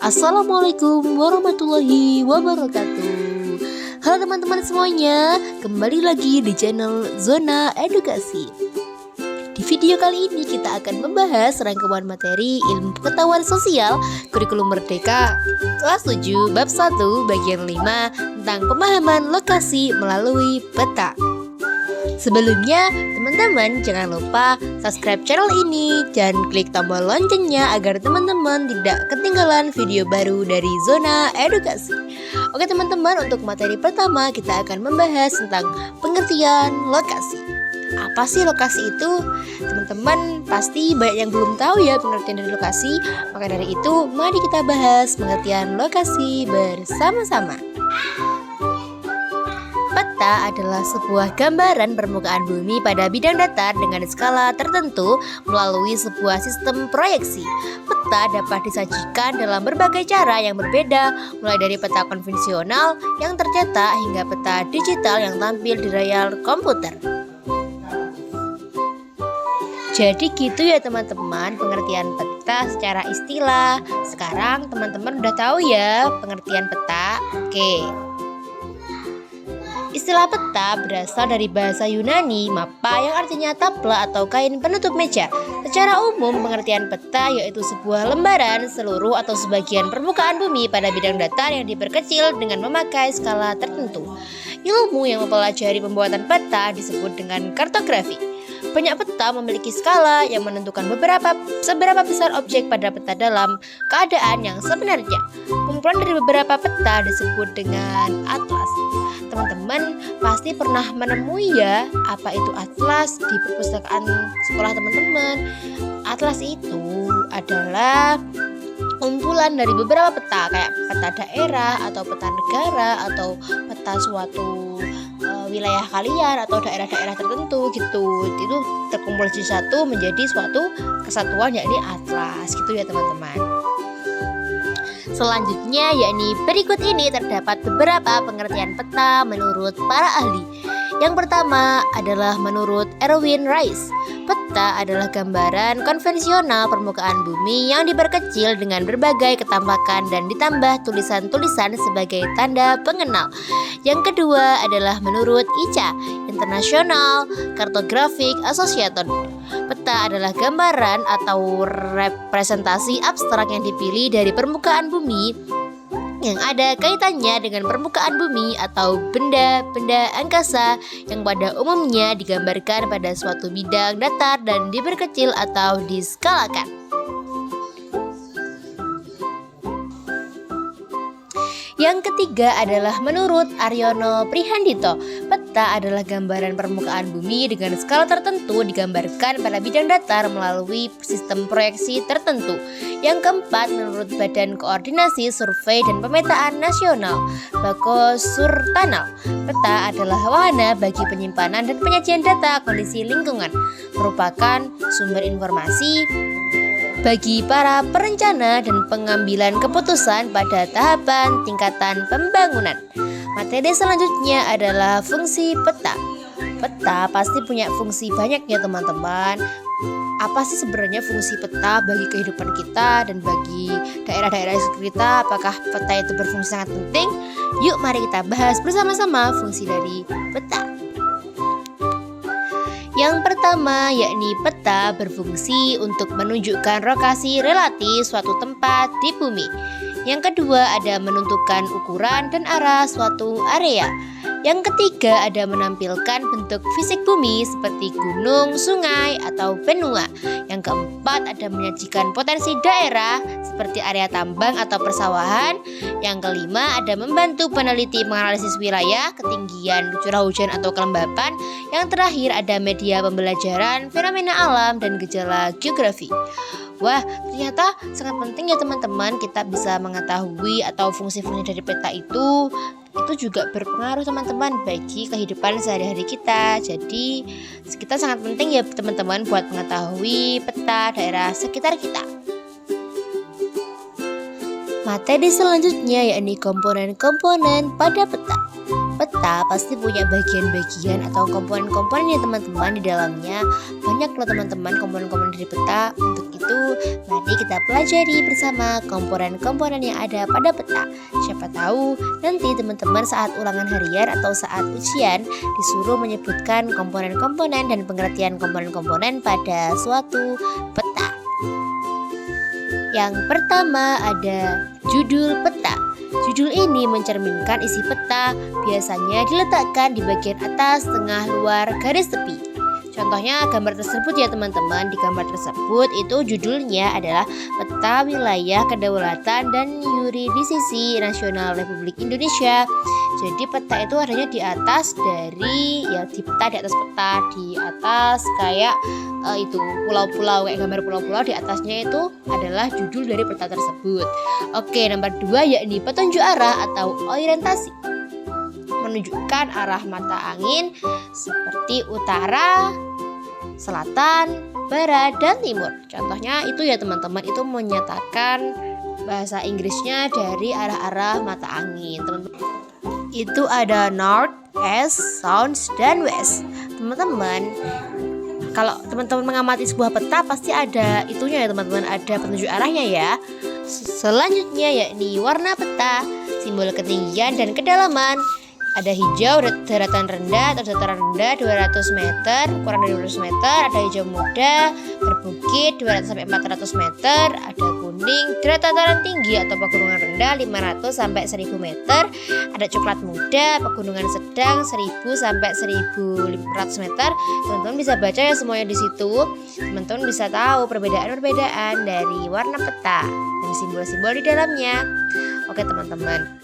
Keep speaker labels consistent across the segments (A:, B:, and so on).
A: Assalamualaikum warahmatullahi wabarakatuh. Halo teman-teman semuanya, kembali lagi di channel Zona Edukasi. Di video kali ini kita akan membahas rangkuman materi ilmu pengetahuan sosial kurikulum merdeka kelas 7 bab 1 bagian 5 tentang pemahaman lokasi melalui peta. Sebelumnya, teman-teman jangan lupa subscribe channel ini dan klik tombol loncengnya agar teman-teman tidak ketinggalan video baru dari Zona Edukasi. Oke teman-teman, untuk materi pertama kita akan membahas tentang pengertian lokasi. Apa sih lokasi itu? Teman-teman pasti banyak yang belum tahu ya pengertian dari lokasi. Maka dari itu, mari kita bahas pengertian lokasi bersama-sama. Peta adalah sebuah gambaran permukaan bumi pada bidang datar dengan skala tertentu melalui sebuah sistem proyeksi. Peta dapat disajikan dalam berbagai cara yang berbeda, mulai dari peta konvensional yang tercetak hingga peta digital yang tampil di layar komputer. Jadi gitu ya teman-teman pengertian peta secara istilah. Sekarang teman-teman udah tahu ya pengertian peta. Oke. Istilah peta berasal dari bahasa Yunani mappa yang artinya tapla atau kain penutup meja. Secara umum pengertian peta yaitu sebuah lembaran seluruh atau sebagian permukaan bumi pada bidang datar yang diperkecil dengan memakai skala tertentu. Ilmu yang mempelajari pembuatan peta disebut dengan kartografi. Banyak peta memiliki skala yang menentukan seberapa besar objek pada peta dalam keadaan yang sebenarnya. Kumpulan dari beberapa peta disebut dengan atlas. Teman-teman pasti pernah menemui ya apa itu atlas di perpustakaan sekolah teman-teman. Atlas itu adalah kumpulan dari beberapa peta kayak peta daerah atau peta negara atau peta suatu wilayah kalian atau daerah-daerah tertentu gitu. Itu terkumpul di satu menjadi suatu kesatuan yakni atlas gitu ya teman-teman. Selanjutnya yakni berikut ini terdapat beberapa pengertian peta menurut para ahli. Yang pertama adalah menurut Erwin Rice. Peta adalah gambaran konvensional permukaan bumi yang diperkecil dengan berbagai ketampakan dan ditambah tulisan-tulisan sebagai tanda pengenal. Yang kedua adalah menurut ICA, International Cartographic Association. Peta adalah gambaran atau representasi abstrak yang dipilih dari permukaan bumi yang ada kaitannya dengan permukaan bumi atau benda-benda angkasa yang pada umumnya digambarkan pada suatu bidang datar dan diperkecil atau diskalakan. Yang ketiga adalah menurut Aryono Prihandito. Peta adalah gambaran permukaan bumi dengan skala tertentu digambarkan pada bidang datar melalui sistem proyeksi tertentu. Yang keempat menurut Badan Koordinasi Survei dan Pemetaan Nasional Bako Surtanal. Peta adalah wahana bagi penyimpanan dan penyajian data kondisi lingkungan, merupakan sumber informasi bagi para perencana dan pengambilan keputusan pada tahapan tingkatan pembangunan. Materi selanjutnya adalah fungsi peta. Peta pasti punya fungsi banyak ya teman-teman. Apa sih sebenarnya fungsi peta bagi kehidupan kita dan bagi daerah-daerah sekitar kita? Apakah peta itu berfungsi sangat penting? Yuk mari kita bahas bersama-sama fungsi dari peta. Yang pertama yakni peta berfungsi untuk menunjukkan lokasi relatif suatu tempat di bumi. Yang kedua ada menentukan ukuran dan arah suatu area. Yang ketiga ada menampilkan bentuk fisik bumi seperti gunung, sungai, atau benua. Yang keempat ada menyajikan potensi daerah seperti area tambang atau persawahan. Yang kelima ada membantu peneliti menganalisis wilayah, ketinggian, curah hujan atau kelembapan. Yang terakhir ada media pembelajaran, fenomena alam, dan gejala geografi. Wah, ternyata sangat penting ya teman-teman kita bisa mengetahui atau fungsi-fungsi dari peta itu juga berpengaruh teman-teman bagi kehidupan sehari-hari kita. Jadi kita sangat penting ya teman-teman buat mengetahui peta daerah sekitar kita. Materi selanjutnya yakni komponen-komponen pada peta. Peta pasti punya bagian-bagian atau komponen-komponen ya teman-teman di dalamnya. Banyak loh teman-teman komponen-komponen dari peta. Untuk itu itu, mari kita pelajari bersama komponen-komponen yang ada pada peta. Siapa tahu nanti teman-teman saat ulangan harian atau saat ujian disuruh menyebutkan komponen-komponen dan pengertian komponen-komponen pada suatu peta. Yang pertama ada judul peta. Judul ini mencerminkan isi peta, biasanya diletakkan di bagian atas tengah luar garis tepi. Contohnya gambar tersebut ya teman-teman. Di gambar tersebut itu judulnya adalah Peta Wilayah Kedaulatan dan Yurisdiksi Nasional Republik Indonesia. Jadi peta itu adanya di atas dari di atas peta, di atas kayak itu pulau-pulau, kayak gambar pulau-pulau, di atasnya itu adalah judul dari peta tersebut. Oke, nomor 2 yakni petunjuk arah atau orientasi. Menunjukkan arah mata angin seperti utara, selatan, barat, dan timur. Contohnya itu ya teman-teman, itu menyatakan bahasa Inggrisnya dari arah-arah mata angin. Teman-teman, itu ada north, east, south, dan west. Teman-teman, kalau teman-teman mengamati sebuah peta pasti ada itunya ya teman-teman, ada petunjuk arahnya ya. Selanjutnya yakni warna peta, simbol ketinggian dan kedalaman. Ada hijau daratan rendah atau dataran rendah 200 meter, kurang dari 200 meter. Ada hijau muda berbukit 200 sampai 400 meter. Ada kuning dataran tinggi atau pegunungan rendah 500 sampai 1000 meter. Ada coklat muda pegunungan sedang 1000 sampai 1500 meter. Teman-teman bisa baca ya semuanya di situ. Teman-teman bisa tahu perbedaan-perbedaan dari warna peta dan simbol-simbol di dalamnya. Oke teman-teman,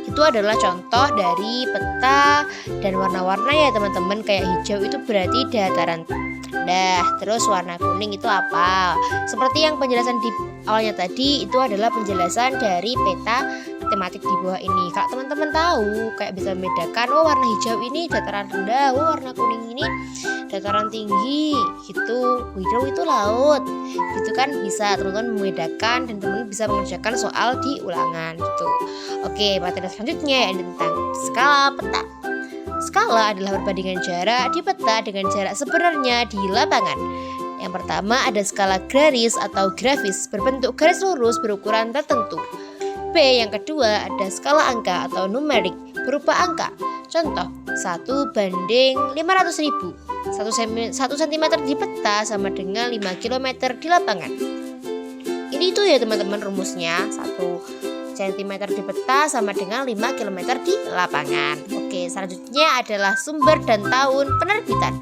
A: itu adalah contoh dari peta dan warna-warna ya teman-teman. Kayak hijau itu berarti dataran rendah, terus warna kuning itu apa? Seperti yang penjelasan di awalnya tadi, itu adalah penjelasan dari peta tematik di bawah ini. Kalau teman-teman tahu, kayak bisa membedakan, oh warna hijau ini dataran rendah, oh warna kuning ini dataran tinggi, gitu. Hijau itu laut, gitu kan, bisa teman-teman membedakan dan teman-teman bisa mengerjakan soal di ulangan gitu. Oke, materi selanjutnya yang tentang skala peta. Skala adalah perbandingan jarak di peta dengan jarak sebenarnya di lapangan. Yang pertama ada skala garis atau grafis, berbentuk garis lurus berukuran tertentu. B, yang kedua ada skala angka atau numerik, berupa angka. Contoh, 1:500.000. 1 cm di peta sama dengan 5 km di lapangan. Ini itu ya teman-teman rumusnya. 1 cm di peta sama dengan 5 km di lapangan. Oke, selanjutnya adalah sumber dan tahun penerbitan.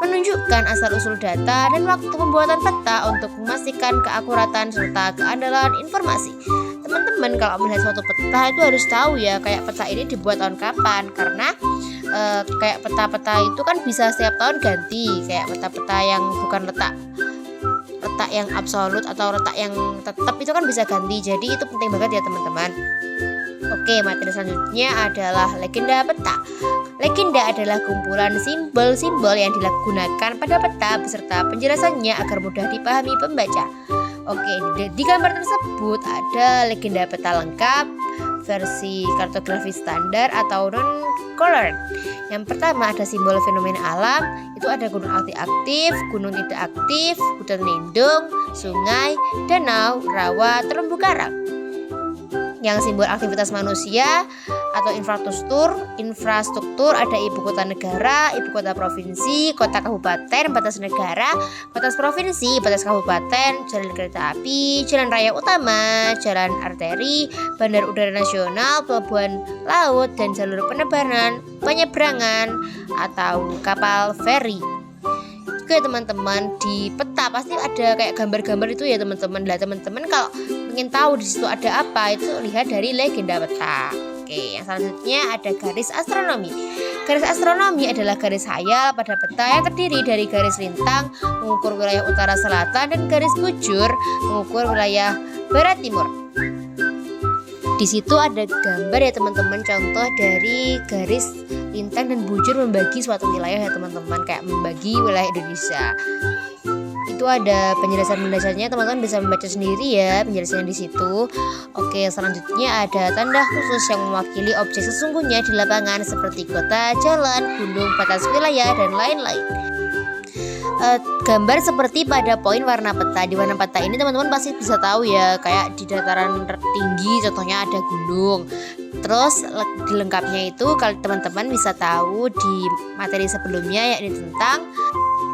A: Menunjukkan asal-usul data dan waktu pembuatan peta untuk memastikan keakuratan serta keandalan informasi. Teman-teman kalau melihat suatu peta itu harus tahu ya, kayak peta ini dibuat tahun kapan. Karena kayak peta-peta itu kan bisa setiap tahun ganti. Kayak peta-peta yang bukan letak yang absolut atau letak yang tetap itu kan bisa ganti. Jadi itu penting banget ya teman-teman. Oke, materi selanjutnya adalah legenda peta. Legenda adalah kumpulan simbol-simbol yang digunakan pada peta beserta penjelasannya agar mudah dipahami pembaca. Oke, di gambar tersebut ada legenda peta lengkap, versi kartografi standar atau non-colored. Yang pertama ada simbol fenomena alam, itu ada gunung aktif, gunung tidak aktif, hutan lindung, sungai, danau, rawa, terumbu karang. Yang simbol aktivitas manusia atau infrastruktur ada ibu kota negara, ibu kota provinsi, kota kabupaten, batas negara, batas provinsi, batas kabupaten, jalan kereta api, jalan raya utama, jalan arteri, bandar udara nasional, pelabuhan laut, dan jalur penyeberangan atau kapal feri. Oke teman-teman, di peta pasti ada kayak gambar-gambar itu ya teman-teman. Lah teman-teman kalau ingin tahu di situ ada apa, itu lihat dari legenda peta. Oke, yang selanjutnya ada garis astronomi. Garis astronomi adalah garis hayal pada peta yang terdiri dari garis lintang mengukur wilayah utara selatan dan garis bujur mengukur wilayah barat timur. Di situ ada gambar ya teman-teman, contoh dari garis lintang dan bujur membagi suatu wilayah ya teman-teman, kayak membagi wilayah Indonesia. Itu ada penjelasannya, teman-teman bisa membaca sendiri ya penjelasannya di situ. Oke, selanjutnya ada tanda khusus yang mewakili objek sesungguhnya di lapangan seperti kota, jalan, gunung, batas wilayah, dan lain-lain. gambar seperti pada poin warna peta. Di warna peta ini teman-teman pasti bisa tahu ya, kayak di dataran tinggi contohnya ada gunung. Terus dilengkapnya itu kalau teman-teman bisa tahu di materi sebelumnya, yakni tentang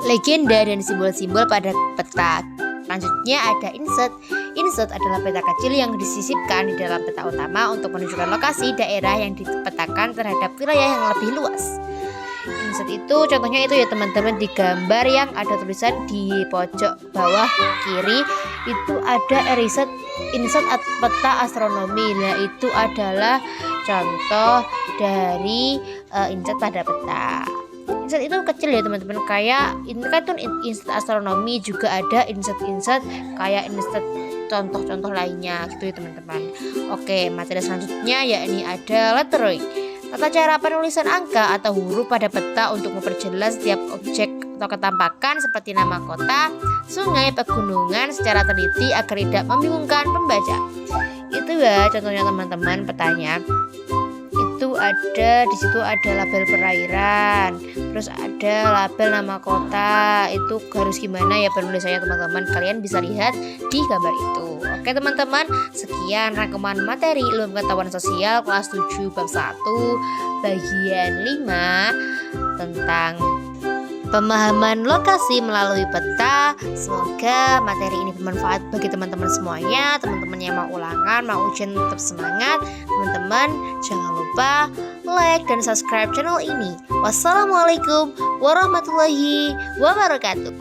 A: legenda dan simbol-simbol pada peta. Selanjutnya ada insert. Insert adalah peta kecil yang disisipkan di dalam peta utama untuk menunjukkan lokasi daerah yang dipetakan terhadap wilayah yang lebih luas. Insert itu contohnya itu ya teman-teman, di gambar yang ada tulisan di pojok bawah kiri itu ada insert peta astronomi. Nah itu adalah contoh dari insert pada peta. Insert itu kecil ya teman-teman, kayak ini kan tuh insert astronomi, juga ada insert kayak insert contoh-contoh lainnya gitu ya teman-teman. Oke, materi selanjutnya yakni ada lettering. Tata cara penulisan angka atau huruf pada peta untuk memperjelas setiap objek atau ketampakan seperti nama kota, sungai, pegunungan secara teliti agar tidak membingungkan pembaca. Itu ya contohnya teman-teman petanya. Itu ada di situ ada label perairan, terus ada label nama kota. Itu harus gimana ya penulisannya teman-teman, kalian bisa lihat di gambar itu. Oke teman-teman, sekian rangkuman materi ilmu pengetahuan sosial kelas 7 bab 1 bagian 5 tentang pemahaman lokasi melalui peta. Semoga materi ini bermanfaat bagi teman-teman semuanya. Teman-teman yang mau ulangan, mau ujian tetap semangat. Teman-teman jangan lupa like dan subscribe channel ini. Wassalamualaikum warahmatullahi wabarakatuh.